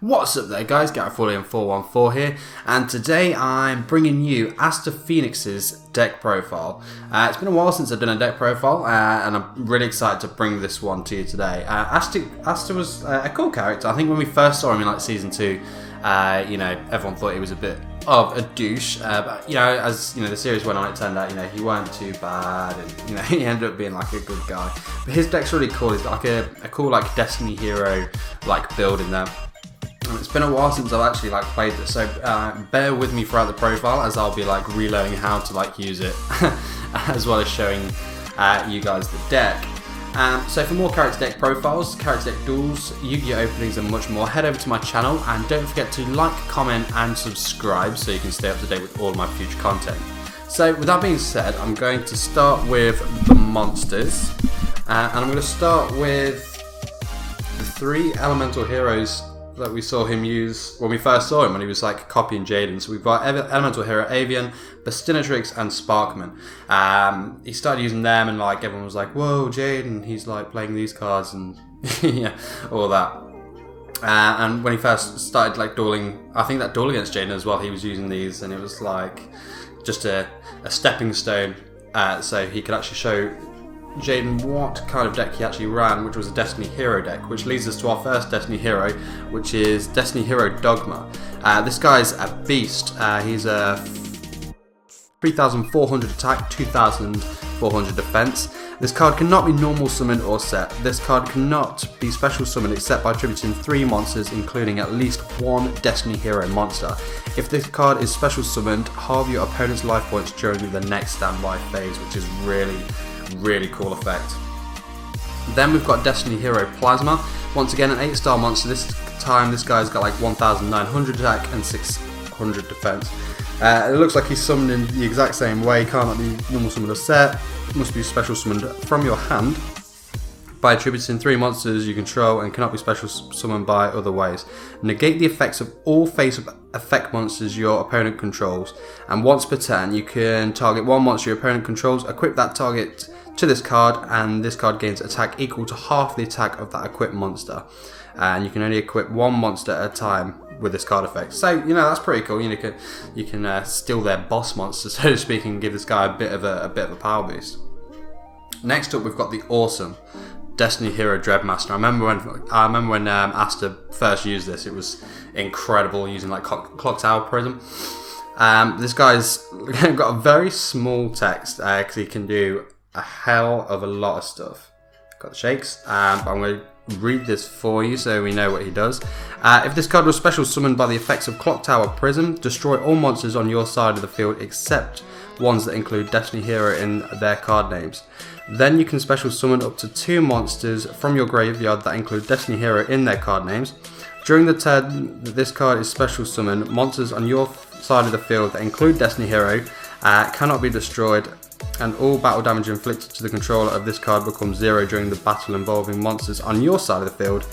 What's up there guys, GarethWilliam414 here, and today I'm bringing you Aster Phoenix's deck profile. It's been a while since I've done a deck profile, and I'm really excited to bring this one to you today. Aster was a cool character. I think when we first saw him in like Season 2, everyone thought he was a bit of a douche, but as the series went on, it turned out he weren't too bad, and he ended up being like a good guy. But his deck's really cool. He's got like a cool like Destiny hero like build in there. It's been a while since I've actually played this, so bear with me throughout the profile as I'll be relearning how to use it, as well as showing you guys the deck. So for more character deck profiles, character deck duels, Yu-Gi-Oh openings and much more, head over to my channel and don't forget to like, comment and subscribe so you can stay up to date with all of my future content. So with that being said, I'm going to start with the monsters, and I'm going to start with the 3 elemental heroes that we saw him use when we first saw him, when he was copying Jaden. So we've got elemental hero Avian, Bastinatrix and Sparkman. He started using them and everyone was like, whoa, Jaden, he's playing these cards and yeah, all that. And when he first started dueling, I think that duel against Jaden as well, he was using these, and it was just a stepping stone, so he could actually show Jaden what kind of deck he actually ran, which was a Destiny Hero deck, which leads us to our first Destiny Hero, which is Destiny Hero Dogma. This guy's a beast. He's a 3,400 attack, 2,400 defense. This card cannot be normal summoned or set. This card cannot be special summoned except by attributing 3 monsters, including at least 1 Destiny Hero monster. If this card is special summoned, halve your opponent's life points during the next standby phase, which is really cool effect. Then we've got Destiny Hero Plasma. Once again, an 8-star monster. This time this guy's got 1,900 attack and 600 defense. It looks like he's summoned in the exact same way. Can't be normal summoned or set. Must be special summoned from your hand by attributing 3 monsters you control, and cannot be special summoned by other ways. Negate the effects of all face-up effect monsters your opponent controls, and once per turn you can target 1 monster your opponent controls, equip that target to this card, and this card gains attack equal to half the attack of that equipped monster. And you can only equip 1 monster at a time with this card effect. So that's pretty cool. You can steal their boss monster, so to speak, and give this guy a bit of a power boost. Next up, we've got the awesome Destiny Hero Dreadmaster. I remember when Aster first used this. It was incredible, using Clock Tower Prism. This guy's got a very small text because he can do a hell of a lot of stuff. Got the shakes, but I'm going to read this for you so we know what he does. If this card was special summoned by the effects of Clock Tower Prism, destroy all monsters on your side of the field except ones that include Destiny Hero in their card names. Then you can special summon up to 2 monsters from your graveyard that include Destiny Hero in their card names. During the turn that this card is special summoned, monsters on your side of the field that include Destiny Hero cannot be destroyed, and all battle damage inflicted to the controller of this card becomes 0 during the battle involving monsters on your side of the field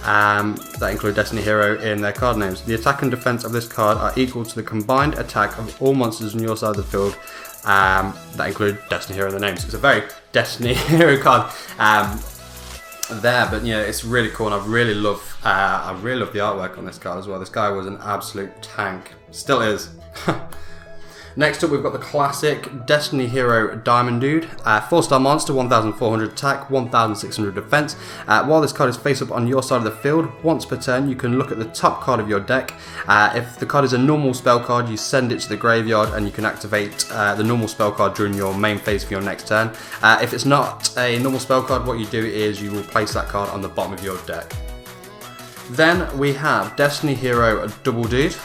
that include Destiny Hero in their card names. The attack and defense of this card are equal to the combined attack of all monsters on your side of the field that include Destiny Hero in the names. It's a very Destiny Hero card there, but it's really cool, and I really love the artwork on this card as well. This guy was an absolute tank, still is. Next up, we've got the classic Destiny Hero Diamond Dude. 4-star monster, 1,400 attack, 1,600 defense. While this card is face up on your side of the field, once per turn you can look at the top card of your deck. If the card is a normal spell card, you send it to the graveyard and you can activate the normal spell card during your main phase for your next turn. If it's not a normal spell card, what you do is you will place that card on the bottom of your deck. Then we have Destiny Hero Double Dude.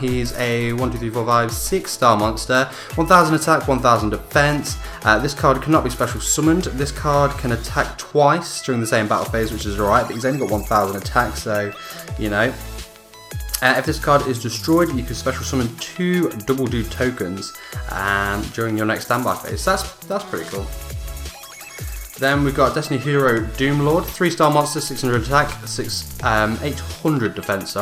He's a 6-star monster, 1,000 attack, 1,000 defense. This card cannot be special summoned. This card can attack twice during the same battle phase, which is alright, but he's only got 1,000 attack, so if this card is destroyed, you can special summon 2 Double Dude tokens during your next standby phase. So that's pretty cool. Then we've got Destiny Hero Doomlord, 3-star monster, 600 attack, 800 defense,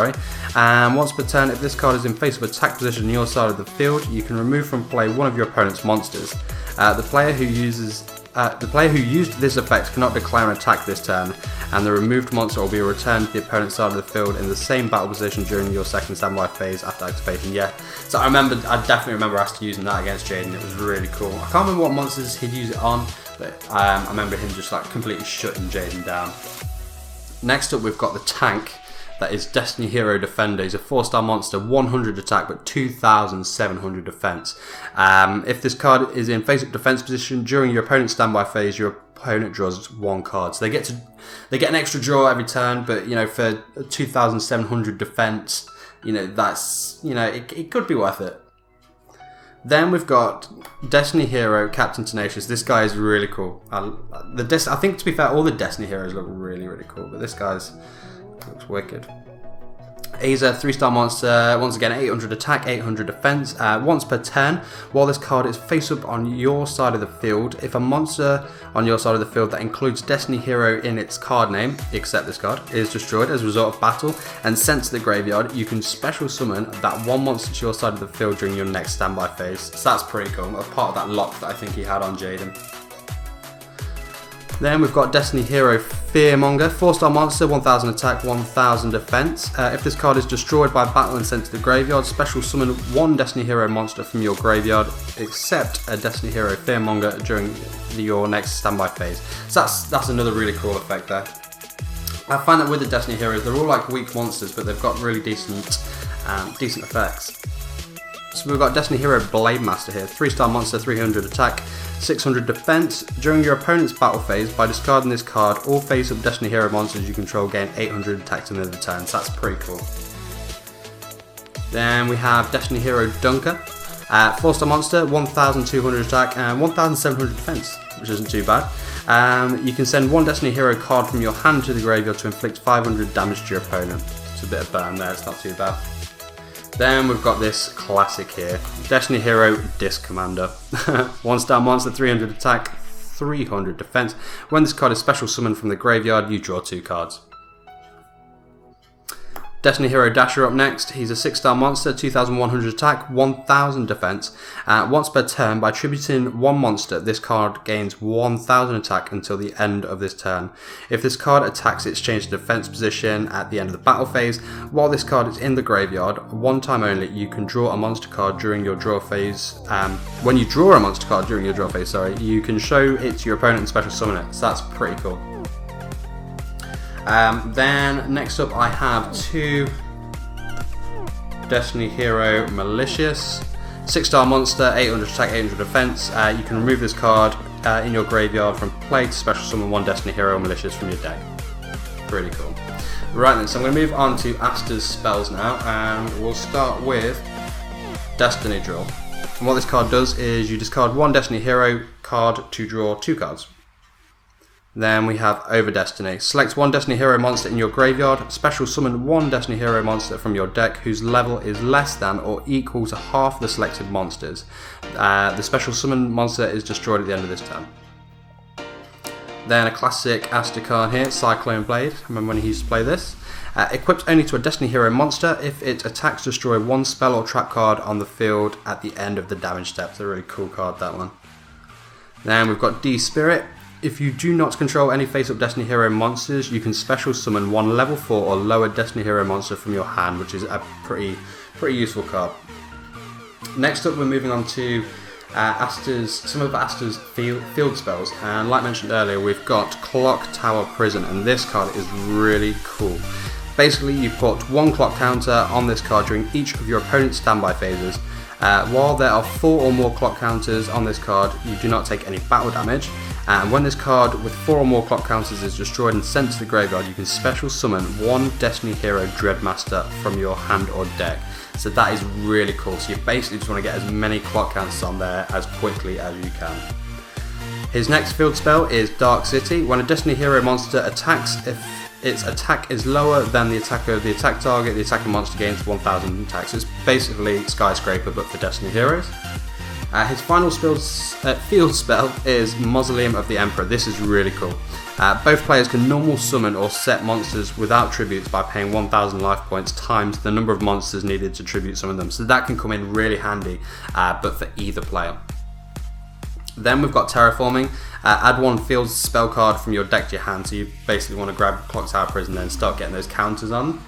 and once per turn, if this card is in face-up attack position on your side of the field, you can remove from play one of your opponent's monsters. The player who uses the player who used this effect cannot declare an attack this turn, and the removed monster will be returned to the opponent's side of the field in the same battle position during your second standby phase after activation. Yeah, so I definitely remember Aster using that against Jaden. It was really cool. I can't remember what monsters he'd use it on, but I remember him just like completely shutting Jaden down. Next up, we've got the tank. That is Destiny Hero Defender. He's a 4-star monster, 100 attack, but 2,700 defense. If this card is in face-up defense position during your opponent's standby phase, your opponent draws 1 card. So they get an extra draw every turn, but you know, for 2,700 defense, you know, that's, you know, it could be worth it. Then we've got Destiny Hero Captain Tenacious. This guy is really cool. I think, to be fair, all the Destiny Heroes look really, really cool, but this guy's looks wicked. He's a 3-star monster, once again 800 attack, 800 defense, once per turn. While this card is face up on your side of the field, if a monster on your side of the field that includes Destiny Hero in its card name, except this card, is destroyed as a result of battle and sent to the graveyard, you can special summon that one monster to your side of the field during your next standby phase. So that's pretty cool, a part of that lock that I think he had on Jaden. Then we've got Destiny Hero Fearmonger, 4-star monster, 1000 attack, 1000 defense. If this card is destroyed by battle and sent to the graveyard, special summon one Destiny Hero monster from your graveyard, except a Destiny Hero Fearmonger during your next standby phase. So that's another really cool effect there. I find that with the Destiny Heroes, they're all like weak monsters, but they've got really decent effects. So we've got Destiny Hero Dreadmaster here, 3-star monster, 300 attack, 600 defense. During your opponent's battle phase, by discarding this card, all face-up Destiny Hero monsters you control gain 800 attack to the end of the turn. So that's pretty cool. Then we have Destiny Hero Dunker, 4-star monster, 1200 attack and 1700 defense, which isn't too bad. You can send one Destiny Hero card from your hand to the graveyard to inflict 500 damage to your opponent. It's a bit of burn there, it's not too bad. Then we've got this classic here, Destiny Hero Disc Commander. 1-star monster, 300 attack, 300 defense. When this card is special summoned from the graveyard, you draw 2 cards. Destiny Hero Dasher up next. He's a 6-star monster, 2100 attack, 1000 defense. Once per turn, by attributing one monster, this card gains 1000 attack until the end of this turn. If this card attacks, it's changed to defense position at the end of the battle phase. While this card is in the graveyard, one time only, you can draw a monster card during your draw phase. When you draw a monster card during your draw phase, you can show it to your opponent and special summon it. So that's pretty cool. Then next up I have 2 Destiny Hero Malicious, 6-star monster, 800 attack, 800 defense. You can remove this card in your graveyard from play to special summon one Destiny Hero Malicious from your deck. Pretty cool. Right then, so I'm going to move on to Aster's spells now, and we'll start with Destiny Drill. And what this card does is you discard one Destiny Hero card to draw 2 cards. Then we have Over Destiny. Select one Destiny Hero monster in your graveyard. Special summon one Destiny Hero monster from your deck whose level is less than or equal to half the selected monsters. The special summon monster is destroyed at the end of this turn. Then a classic Aster card here, Cyclone Blade. Remember when he used to play this? Equipped only to a Destiny Hero monster. If it attacks, destroy one spell or trap card on the field at the end of the damage step. It's a really cool card, that one. Then we've got D-Spirit. If you do not control any face-up Destiny Hero monsters, you can special summon one level 4 or lower Destiny Hero monster from your hand, which is a pretty useful card. Next up, we're moving on to some of Aster's field spells, and like mentioned earlier, we've got Clock Tower Prison, and this card is really cool. Basically, you put one clock counter on this card during each of your opponent's standby phases. While there are 4 or more clock counters on this card, you do not take any battle damage. And when this card with 4 or more clock counters is destroyed and sent to the graveyard, you can special summon one Destiny Hero Dreadmaster from your hand or deck. So that is really cool. So you basically just want to get as many clock counters on there as quickly as you can. His next field spell is Dark City. When a Destiny Hero monster attacks, if its attack is lower than the attack of the attack target, the attacking monster gains 1000 attacks. It's basically Skyscraper but for Destiny Heroes. His final field spell is Mausoleum of the Emperor. This is really cool. Both players can normal summon or set monsters without tributes by paying 1000 life points times the number of monsters needed to tribute summon them. So that can come in really handy, but for either player. Then we've got Terraforming. Add one field spell card from your deck to your hand, so you basically want to grab Clock Tower Prison and then start getting those counters on.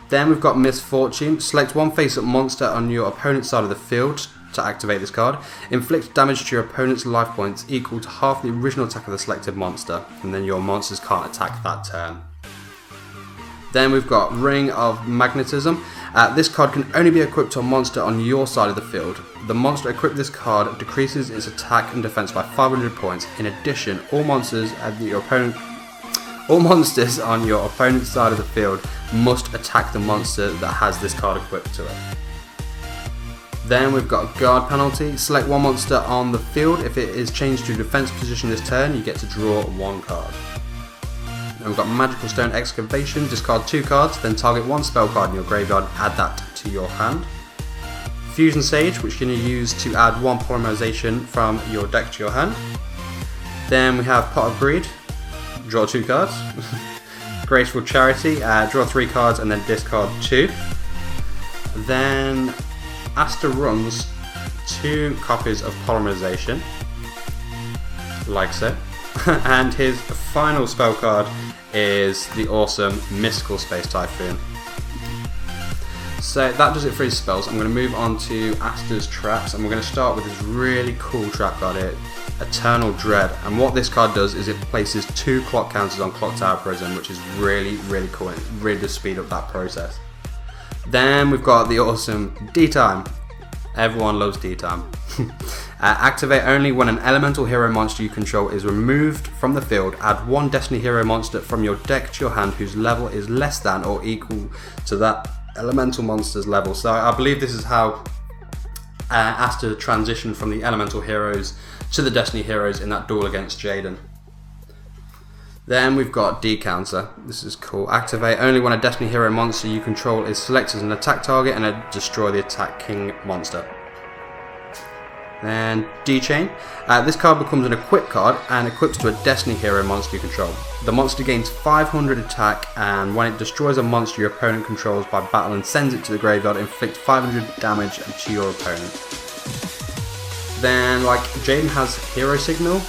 Then we've got Misfortune. Select one face-up monster on your opponent's side of the field to activate this card. Inflict damage to your opponent's life points equal to half the original attack of the selected monster, and then your monsters can't attack that turn. Then we've got Ring of Magnetism. This card can only be equipped to a monster on your side of the field. The monster equipped with this card decreases its attack and defense by 500 points. In addition, all monsters on your opponent's side of the field must attack the monster that has this card equipped to it. Then we've got Guard Penalty. Select one monster on the field. If it is changed to defense position this turn, you get to draw one card. Then we've got Magical Stone Excavation. Discard 2 cards, then target one spell card in your graveyard, add that to your hand. Fusion Sage, which you can use to add one polymerization from your deck to your hand. Then we have Pot of Greed. Draw 2 cards. Graceful Charity. Draw 3 cards and then discard 2. Then Aster runs 2 copies of polymerization, like so. And his final spell card is the awesome Mystical Space Typhoon. So that does it for his spells. I'm going to move on to Aster's traps, and we're going to start with this really cool trap card here, Eternal Dread. And what this card does is it places 2 clock counters on Clock Tower Prison, which is really, really cool, and it really does speed up that process. Then we've got the awesome D-Time. Everyone loves D-Time. Activate only when an elemental hero monster you control is removed from the field. Add one Destiny hero monster from your deck to your hand whose level is less than or equal to that elemental monster's level. So I believe this is how Aster transitioned from the elemental heroes to the Destiny heroes in that duel against Jaden. Then we've got D-Counter. This is cool. Activate only when a Destiny hero monster you control is selected as an attack target and destroy the attacking monster. Then D-Chain. This card becomes an equip card and equips to a Destiny hero monster you control. The monster gains 500 attack, and when it destroys a monster your opponent controls by battle and sends it to the graveyard, inflict 500 damage to your opponent. Then, like Jaden has Hero Signal,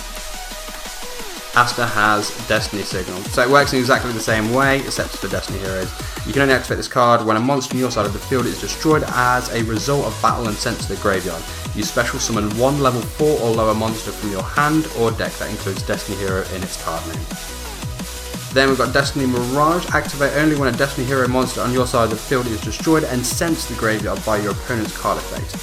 Aster has Destiny Signal. So it works in exactly the same way, except for Destiny Heroes. You can only activate this card when a monster on your side of the field is destroyed as a result of battle and sent to the graveyard. You special summon one level 4 or lower monster from your hand or deck that includes Destiny Hero in its card name. Then we've got Destiny Mirage. Activate only when a Destiny Hero monster on your side of the field is destroyed and sent to the graveyard by your opponent's card effect.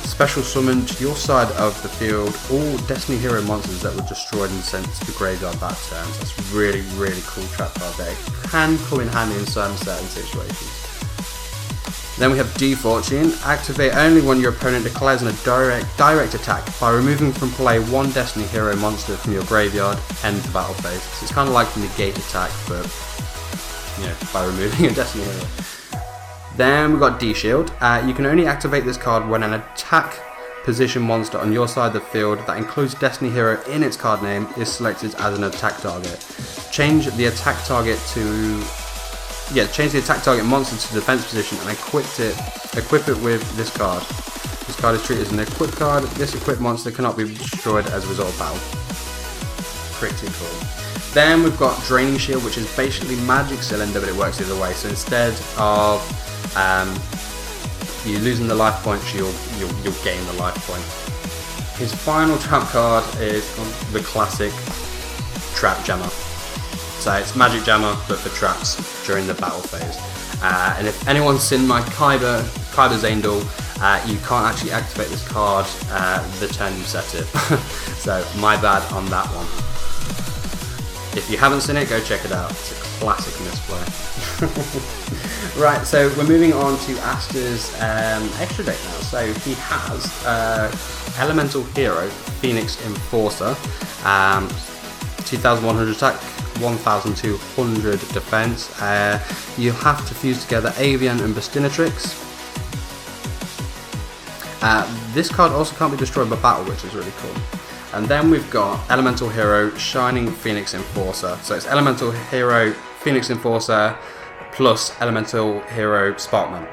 Special summon to your side of the field all Destiny Hero monsters that were destroyed and sent to the graveyard that turn. So that's really, really cool trap card there. Can come in handy in certain situations. Then we have D-Fortune. Activate only when your opponent declares a direct attack by removing from play one Destiny Hero monster from your graveyard, end the battle phase. So it's kind of like the negate attack, but by removing a Destiny Hero. Then we've got D-Shield. You can only activate this card when an attack position monster on your side of the field that includes Destiny Hero in its card name is selected as an attack target. Change the attack target monster to defense position and equip it with this card. This card is treated as an equip card. This equipped monster cannot be destroyed as a result of battle. Pretty cool. Then we've got Draining Shield, which is basically Magic Cylinder, but it works the other way. So instead of you losing the life points, you'll gain the life point. His final trap card is the classic Trap Jammer. So it's Magic Jammer, but for traps during the battle phase. And if anyone's seen my Kyber Zaindul, you can't actually activate this card the turn you set it. So my bad on that one. If you haven't seen it, go check it out. It's a classic misplay. Right, so we're moving on to Aster's extra deck now. So he has Elemental Hero, Phoenix Enforcer, 2,100 attack, 1,200 defense. You have to fuse together Avian and Bastinatrix. This card also can't be destroyed by battle, which is really cool. And then we've got Elemental Hero, Shining Phoenix Enforcer. So it's Elemental Hero, Phoenix Enforcer, plus Elemental Hero Sparkman.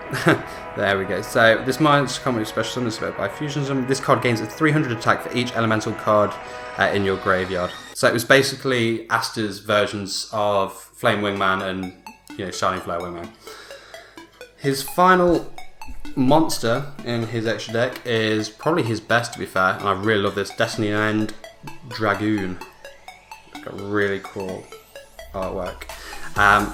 There we go. So this monster comes with special summons by fusionism. This card gains a 300 attack for each elemental card in your graveyard. So it was basically Aster's versions of Flame Wingman and Shining Flare Wingman. His final monster in his extra deck is probably his best, to be fair, and I really love this. Destiny End Dragoon. It's got really cool artwork.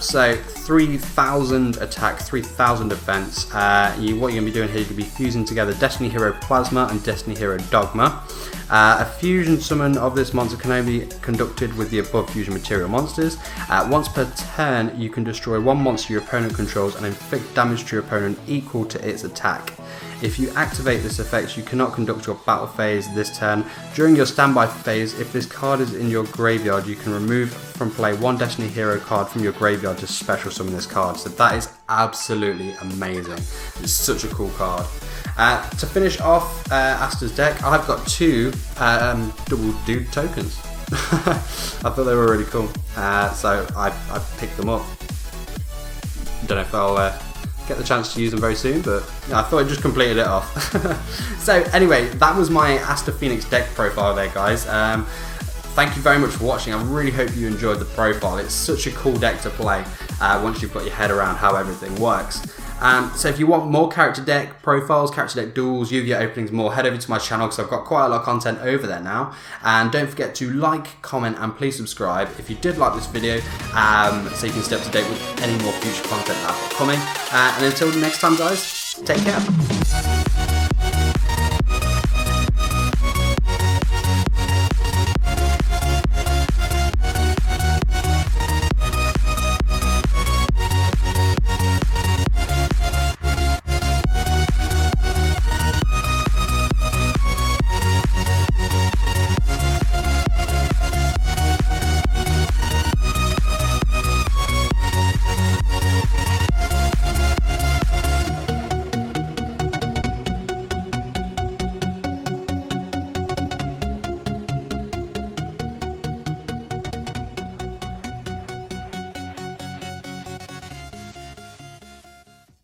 So 3,000 attack, 3,000 defense. What you're going to be doing here, you're going to be fusing together Destiny Hero Plasma and Destiny Hero Dogma. A fusion summon of this monster can only be conducted with the above fusion material monsters. Once per turn, you can destroy one monster your opponent controls and inflict damage to your opponent equal to its attack. If you activate this effect, you cannot conduct your battle phase this turn. During your standby phase, if this card is in your graveyard, you can remove from play one Destiny Hero card from your graveyard to special summon this card. So that is absolutely amazing. It's such a cool card. To finish off Aster's deck, I've got two double dude tokens. I thought they were really cool, so I picked them up. Don't know if I'll get the chance to use them very soon, but I thought I just completed it off. So anyway, that was my Aster Phoenix deck profile there, guys. Thank you very much for watching. I really hope you enjoyed the profile. It's such a cool deck to play once you've got your head around how everything works. So if you want more character deck profiles, character deck duels, Yu-Gi-Oh openings more, head over to my channel because I've got quite a lot of content over there now. And don't forget to like, comment, and please subscribe if you did like this video, so you can stay up to date with any more future content that I've got coming. And until next time, guys, take care.